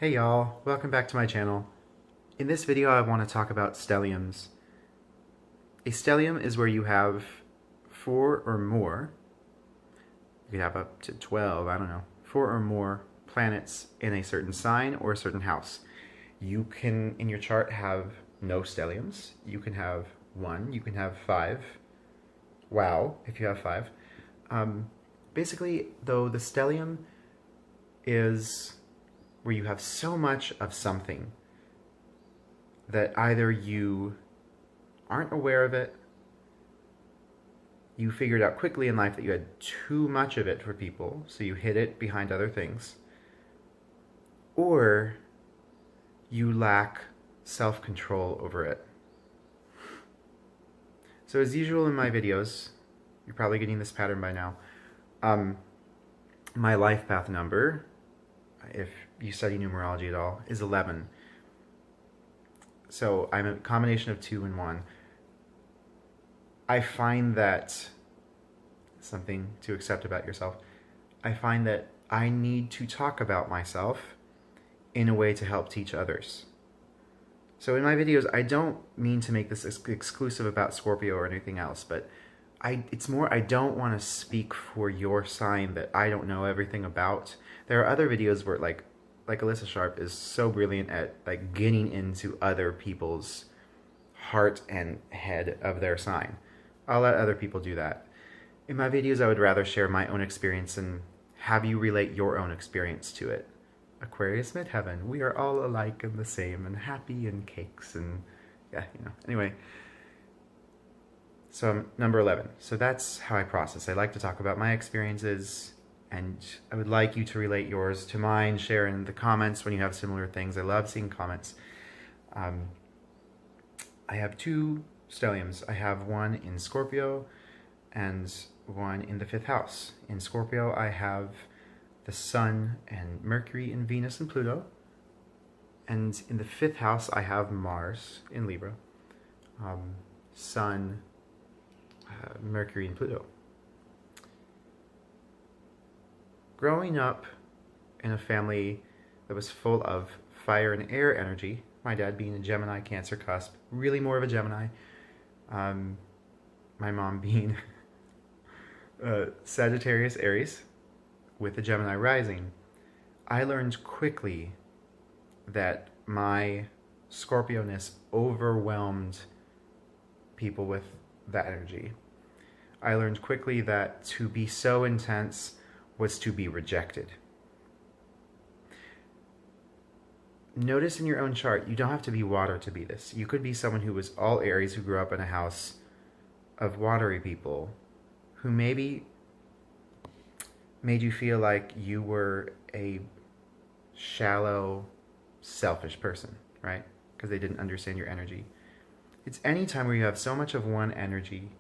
Hey y'all, welcome back to my channel. In this video I want to talk about stelliums. A stellium is where you have 4 or more, you could have up to 12, I don't know, 4 or more planets in a certain sign or a certain house. You can, in your chart, have no stelliums. You can have 1, you can have 5. Wow, if you have 5. Basically, though, the stellium is where you have so much of something that either you aren't aware of it, you figured out quickly in life that you had too much of it for people, so you hid it behind other things, or you lack self-control over it. So as usual in my videos, you're probably getting this pattern by now, my life path number, if you study numerology at all, is 11. So I'm a combination of 2 and 1. I find that, something to accept about yourself, I find that I need to talk about myself in a way to help teach others. So in my videos, I don't mean to make this exclusive about Scorpio or anything else, but it's more I don't want to speak for your sign that I don't know everything about. There are other videos where like Alyssa Sharp is so brilliant at like getting into other people's heart and head of their sign. I'll let other people do that. In my videos, I would rather share my own experience and have you relate your own experience to it. Aquarius midheaven, we are all alike and the same and happy and cakes and yeah, you know. Anyway, so I'm number 11. So that's how I process. I like to talk about my experiences, and I would like you to relate yours to mine. Share in the comments when you have similar things. I love seeing comments. I have 2 stelliums. I have one in Scorpio and one in the 5th house. In Scorpio, I have the Sun and Mercury and Venus and Pluto. And in the 5th house, I have Mars in Libra, Sun, Mercury and Pluto. Growing up in a family that was full of fire and air energy, my dad being a Gemini Cancer cusp, really more of a Gemini, my mom being Sagittarius Aries with a Gemini rising, I learned quickly that my Scorpio-ness overwhelmed people with that energy. I learned quickly that to be so intense was to be rejected. Notice in your own chart, you don't have to be water to be this. You could be someone who was all Aries, who grew up in a house of watery people, who maybe made you feel like you were a shallow, selfish person, right? Because they didn't understand your energy. It's any time where you have so much of one energy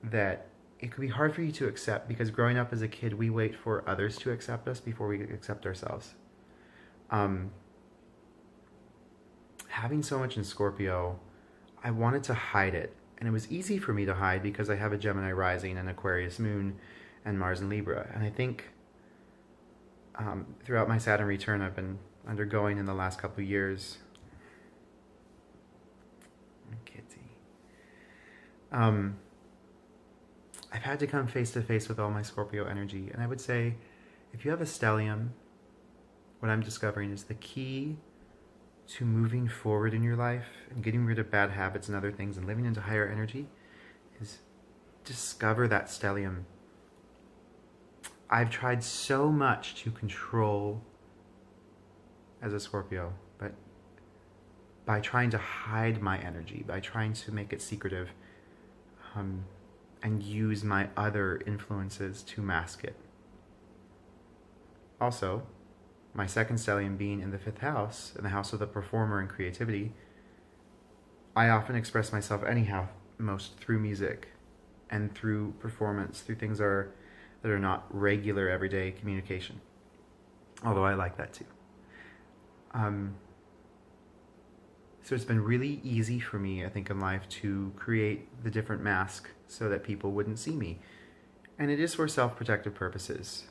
that it could be hard for you to accept, because growing up as a kid, we wait for others to accept us before we accept ourselves. Having so much in Scorpio, I wanted to hide it. And it was easy for me to hide because I have a Gemini rising and Aquarius moon and Mars in Libra. And I think throughout my Saturn return I've been undergoing in the last couple of years, I've had to come face to face with all my Scorpio energy. And I would say, if you have a stellium, what I'm discovering is the key to moving forward in your life and getting rid of bad habits and other things and living into higher energy is discover that stellium. I've tried so much to control as a Scorpio, but by trying to hide my energy, by trying to make it secretive, and use my other influences to mask it. Also, my second stellium being in the 5th house, in the house of the performer and creativity, I often express myself anyhow, most through music and through performance, through things that are not regular everyday communication. Although I like that too. So it's been really easy for me, I think, in life to create the different mask so that people wouldn't see me. And it is for self-protective purposes.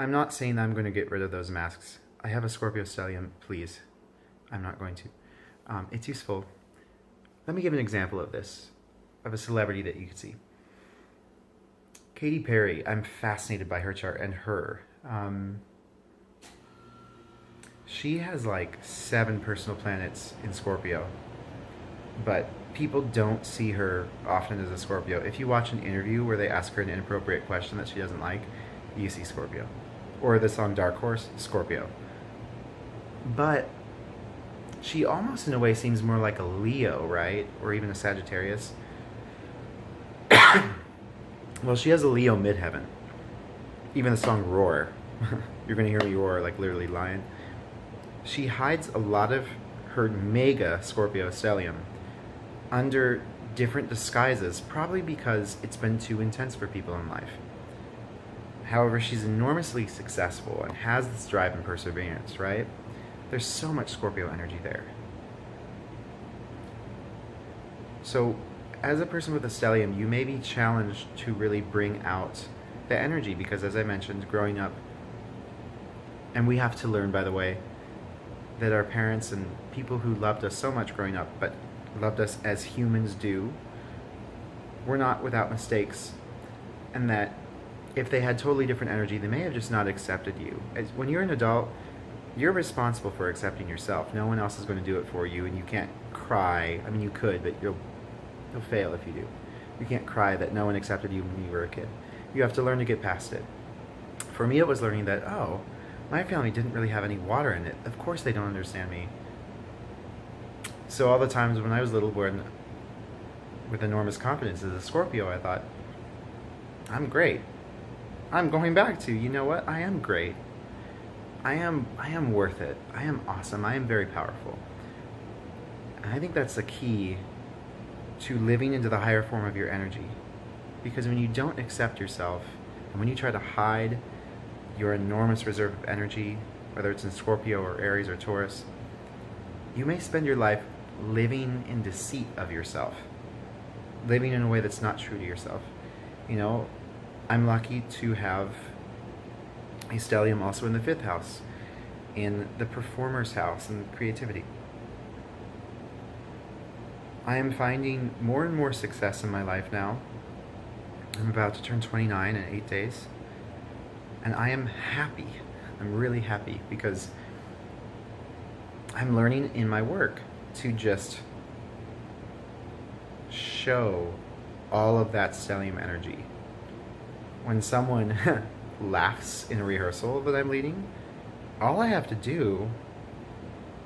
I'm not saying that I'm going to get rid of those masks I have a Scorpio stellium, please. I'm not going to. It's useful. Let me give an example of this, of a celebrity that you could see. Katy Perry, I'm fascinated by her chart and her. She has like 7 personal planets in Scorpio, but people don't see her often as a Scorpio. If you watch an interview where they ask her an inappropriate question that she doesn't like, you see Scorpio. Or the song Dark Horse, Scorpio. But she almost in a way seems more like a Leo, right? Or even a Sagittarius. Well, she has a Leo midheaven. Even the song Roar. You're going to hear me roar like literally lion. She hides a lot of her mega Scorpio stellium under different disguises, probably because it's been too intense for people in life. However, she's enormously successful and has this drive and perseverance, right? There's so much Scorpio energy there. So, as a person with a stellium, you may be challenged to really bring out the energy because, as I mentioned, growing up, and we have to learn, by the way, that our parents and people who loved us so much growing up, but loved us as humans do, were not without mistakes, and that if they had totally different energy, they may have just not accepted you. When you're an adult, you're responsible for accepting yourself. No one else is going to do it for you, and you can't cry. I mean, you could, but you'll fail if you do. You can't cry that no one accepted you when you were a kid. You have to learn to get past it. For me, it was learning that, oh, my family didn't really have any water in it. Of course they don't understand me. So all the times when I was little, born with enormous confidence as a Scorpio, I thought, I'm great. I'm going back to, you know what? I am great. I am worth it. I am awesome. I am very powerful. And I think that's the key to living into the higher form of your energy. Because when you don't accept yourself, and when you try to hide your enormous reserve of energy, whether it's in Scorpio or Aries or Taurus, you may spend your life living in deceit of yourself, living in a way that's not true to yourself. You know, I'm lucky to have a stellium also in the 5th house, in the performer's house and creativity. I am finding more and more success in my life now. I'm about to turn 29 in 8 days. And I am happy. I'm really happy because I'm learning in my work to just show all of that stellium energy. When someone laughs in a rehearsal that I'm leading, all I have to do,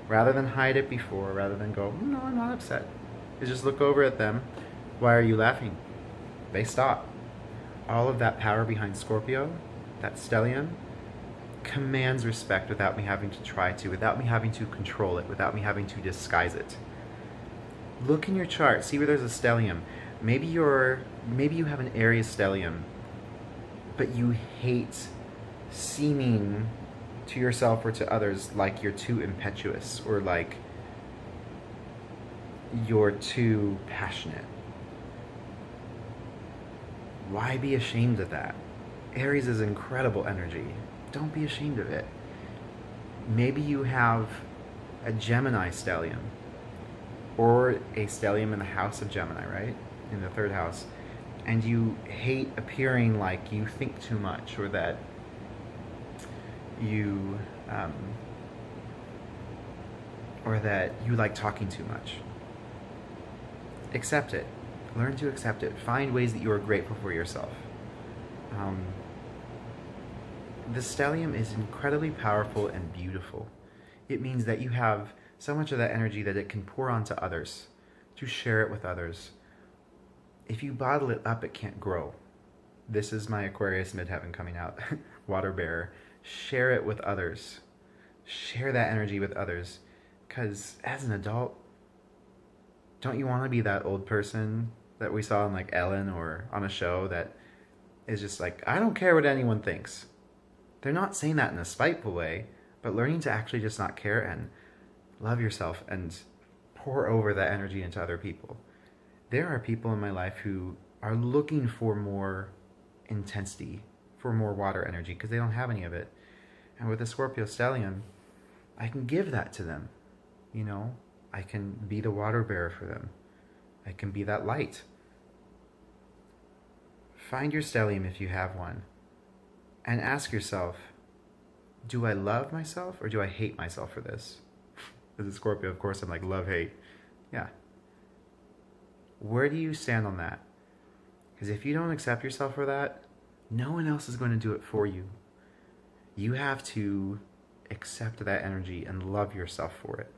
rather than hide it before, rather than go, no, I'm not upset, is just look over at them. Why are you laughing? They stop. All of that power behind Scorpio, that stellium, commands respect without me having to try to, without me having to control it, without me having to disguise it. Look in your chart, see where there's a stellium. Maybe you have an Aries stellium, but you hate seeming to yourself or to others like you're too impetuous or like you're too passionate. Why be ashamed of that? Aries is incredible energy. Don't be ashamed of it. Maybe you have a Gemini stellium or a stellium in the house of Gemini, right? In the 3rd house. And you hate appearing like you think too much or that you like talking too much. Accept it. Learn to accept it. Find ways that you are grateful for yourself. The stellium is incredibly powerful and beautiful. It means that you have so much of that energy that it can pour onto others, to share it with others. If you bottle it up, it can't grow. This is my Aquarius midheaven coming out. Water bearer. Share it with others. Share that energy with others. Because as an adult, don't you want to be that old person that we saw in like Ellen or on a show that is just like, I don't care what anyone thinks. They're not saying that in a spiteful way, but learning to actually just not care and love yourself and pour over that energy into other people. There are people in my life who are looking for more intensity, for more water energy, because they don't have any of it. And with the Scorpio stellium, I can give that to them. You know, I can be the water bearer for them. I can be that light. Find your stellium if you have one, and ask yourself, do I love myself or do I hate myself for this? As a Scorpio, of course, I'm like, love, hate. Yeah. Where do you stand on that? Because if you don't accept yourself for that, no one else is going to do it for you. You have to accept that energy and love yourself for it.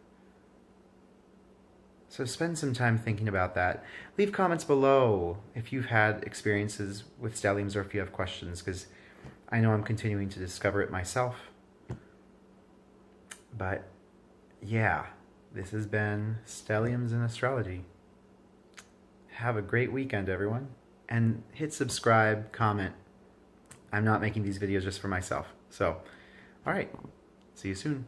So spend some time thinking about that. Leave comments below if you've had experiences with stelliums or if you have questions, because I know I'm continuing to discover it myself. But yeah, this has been Stelliums in Astrology. Have a great weekend, everyone. And hit subscribe, comment. I'm not making these videos just for myself. So, all right. See you soon.